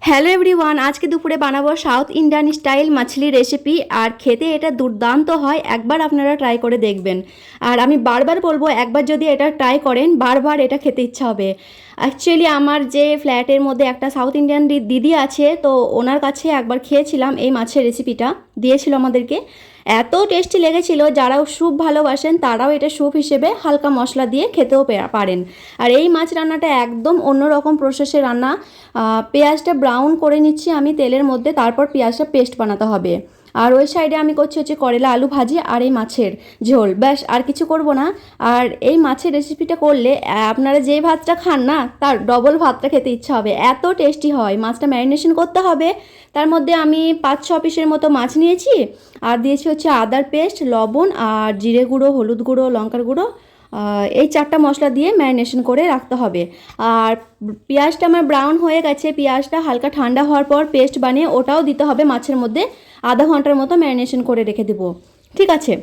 Hello everyone, আজকে দুপুরে বানাবো সাউথ ইন্ডিয়ান স্টাইল মাছলি রেসিপি। আর খেতে এটা দুর্দান্ত হয়, একবার আপনারা ট্রাই করে দেখবেন। আর আমি বারবার বলবো, একবার যদি এটা ট্রাই করেন বারবার এটা খেতে ইচ্ছা হবে। অ্যাকচুয়ালি আমার যে ফ্ল্যাটের মধ্যে একটা সাউথ ইন্ডিয়ান দিদি আছে, তো ওনার কাছে একবার খেয়েছিলাম, এই মাছের রেসিপিটা দিয়েছিল আমাদেরকে। এত টেস্টি লেগেছিল, যারাও স্যুপ ভালোবাসেন তারাও এটা স্যুপ হিসেবে হালকা মশলা দিয়ে খেতেও পারেন। আর এই মাছ রান্নাটা একদম অন্যরকম প্রসেসে রান্না। পেঁয়াজটা ব্রাউন করে নিচ্ছি আমি তেলের মধ্যে, তারপর পেঁয়াজটা পেস্ট বানাতে হবে। আর ওই সাইডে আমি করছি হচ্ছে করলা আলু ভাজি আর এই মাছের ঝোল, ব্যাস আর কিছু করব না। আর এই মাছের রেসিপিটা করলে আপনারা যে ভাতটা খান না, তার ডবল ভাতটা খেতে ইচ্ছা হবে, এত টেস্টি হয়। মাছটা ম্যারিনেশন করতে হবে, তার মধ্যে আমি 5-6 পিসের মতো মাছ নিয়েছি। আর দিয়েছি হচ্ছে আদার পেস্ট, লবণ আর জিরে গুঁড়ো, হলুদ গুঁড়ো, লঙ্কার গুঁড়ো। এই 4টা মশলা দিয়ে ম্যারিনেশন করে রাখতে হবে। আর পেঁয়াজটা আমার ব্রাউন হয়ে গেছে, পেঁয়াজটা হালকা ঠান্ডা হওয়ার পর পেস্ট বানিয়ে ওটাও দিতে হবে মাছের মধ্যে। আধা ঘন্টার মতো ম্যারিনেশন করে রেখে দেবো। ঠিক আছে,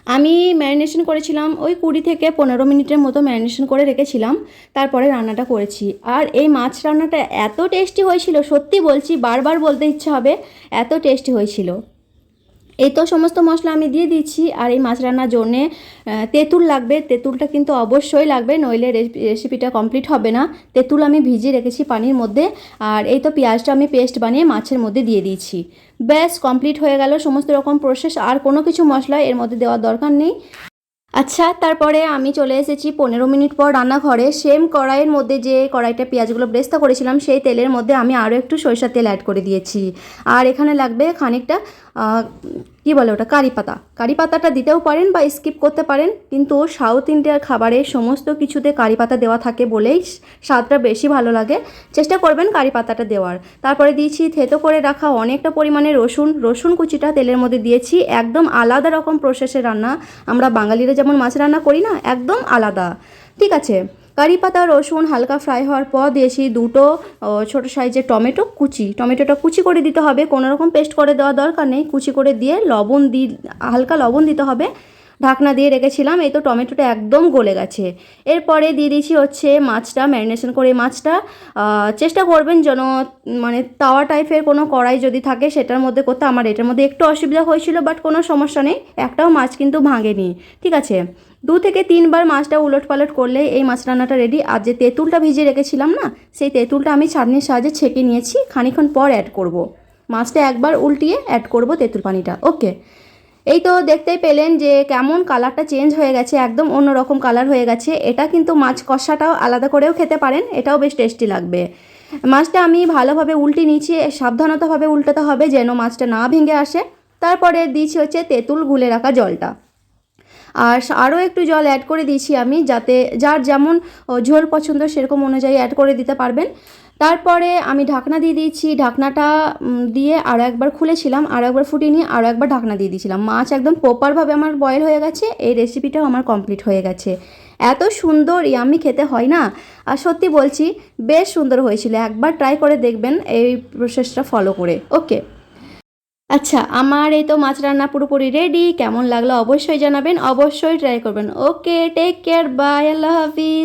আমি ম্যারিনেশন করেছিলাম ওই 20 থেকে 15 মিনিটের মতো ম্যারিনেশন করে রেখেছিলাম, তারপরে রান্নাটা করেছি। আর এই মাছ রান্নাটা এত টেস্টি হয়েছিল, সত্যি বলছি, বারবার বলতে ইচ্ছা হবে, এত টেস্টি হয়েছিল। এই তো সমস্ত মশলা আমি দিয়ে দিচ্ছি। আর এই মাছ রান্নার জন্যে তেঁতুল লাগবে, তেঁতুলটা কিন্তু অবশ্যই লাগবে, নইলে রেসিপিটা কমপ্লিট হবে না। তেঁতুল আমি ভিজিয়ে রেখেছি পানির মধ্যে। আর এই তো পেঁয়াজটা আমি পেস্ট বানিয়ে মাছের মধ্যে দিয়ে দিয়েছি। ব্যাস কমপ্লিট হয়ে গেল সমস্ত রকম প্রসেস, আর কোনো কিছু মশলা এর মধ্যে দেওয়ার দরকার নেই। আচ্ছা, তারপরে আমি চলে এসেছি 15 মিনিট পর রান্নাঘরে। সেম কড়াইয়ের মধ্যে যে কড়াইটা পেঁয়াজগুলো ব্রেস্তা করেছিলাম, সেই তেলের মধ্যে আমি আরও একটু সরিষার তেল অ্যাড করে দিয়েছি। আর এখানে লাগবে খানিকটা কী বলে ওটা, কারি পাতা। কারি পাতাটা দিতেও পারেন বা স্কিপ করতে পারেন, কিন্তু সাউথ ইন্ডিয়ার খাবারে সমস্ত কিছুতে কারি পাতা দেওয়া থাকে বলেই স্বাদটা বেশি ভালো লাগে। চেষ্টা করবেন কারি পাতাটা দেওয়ার। তারপরে দিয়েছি থেতো করে রাখা অনেকটা পরিমাণে রসুন কুচিটা তেলের মধ্যে দিয়েছি। একদম আলাদা রকম প্রসেসে রান্না, আমরা বাঙালিরা যেমন মাছ রান্না করি না, একদম আলাদা। ঠিক আছে, কারি পাতা রসুন হালকা ফ্রাই হওয়ার পর দিয়েছি দুটো ছোটো সাইজের টমেটোটা কুচি করে দিতে হবে, কোনো রকম পেস্ট করে দেওয়া দরকার নেই। কুচি করে দিয়ে হালকা লবণ দিতে হবে। ঢাকনা দিয়ে রেখেছিলাম, এই তো টমেটোটা একদম গলে গেছে। এরপরে দিয়ে দিয়েছি হচ্ছে মাছটা, ম্যারিনেশন করে মাছটা। চেষ্টা করবেন যেন মানে তাওয়া টাইপের কোনো কড়াই যদি থাকে সেটার মধ্যে করতে। আমার এটার মধ্যে একটু অসুবিধা হয়েছিল, বাট কোনো সমস্যা নেই, একটাও মাছ কিন্তু ভাঙেনি। ঠিক আছে, 2 থেকে 3 বার মাছটা উলট পালট করলে এই মাছ রান্নাটা রেডি। আর যে তেঁতুলটা ভিজিয়ে রেখেছিলাম না, সেই তেঁতুলটা আমি ছাঁকনির সাহায্যে ছেঁকে নিয়েছি, খানিকক্ষণ পর অ্যাড করব। মাছটা একবার উল্টিয়ে অ্যাড করব তেঁতুল পানিটা। ওকে, এই তো দেখতেই পেলেন যে কেমন কালারটা চেঞ্জ হয়ে গেছে, একদম অন্যরকম কালার হয়ে গেছে। এটা কিন্তু মাছ কষাটাও আলাদা করেও খেতে পারেন, এটাও বেশ টেস্টি লাগবে। মাছটা আমি ভালোভাবে উল্টে নিয়েছি, সাবধানতাভাবে উল্টাতে হবে যেন মাছটা না ভেঙে আসে। তারপরে দিয়েছি হচ্ছে তেঁতুল গুলে রাখা জলটা। আর আরও একটু জল অ্যাড করে দিয়েছি আমি, যাতে যার যেমন ঝোল পছন্দ সেরকম অনুযায়ী অ্যাড করে দিতে পারবেন। তারপরে আমি ঢাকনা দিয়ে দিয়েছি, ঢাকনাটা দিয়ে আরও একবার খুলেছিলাম, আরও একবার ফুটিয়ে নিয়ে আরও একবার ঢাকনা দিয়ে দিয়েছিলাম। মাছ একদম প্রপারভাবে আমার বয়েল হয়ে গেছে, এই রেসিপিটাও আমার কমপ্লিট হয়ে গেছে। এত সুন্দর ইয়াম্মি খেতে হয় না, আর সত্যি বলছি বেশ সুন্দর হয়েছিল। একবার ট্রাই করে দেখবেন এই প্রসেসটা ফলো করে। ওকে, আচ্ছা, আমার এই তো মাছ রান্না পুরোপুরি রেডি। কেমন লাগলো অবশ্যই জানাবেন, অবশ্যই ট্রাই করবেন। ওকে, টেক কেয়ার, বাই, আল্লাহ হাফিজ।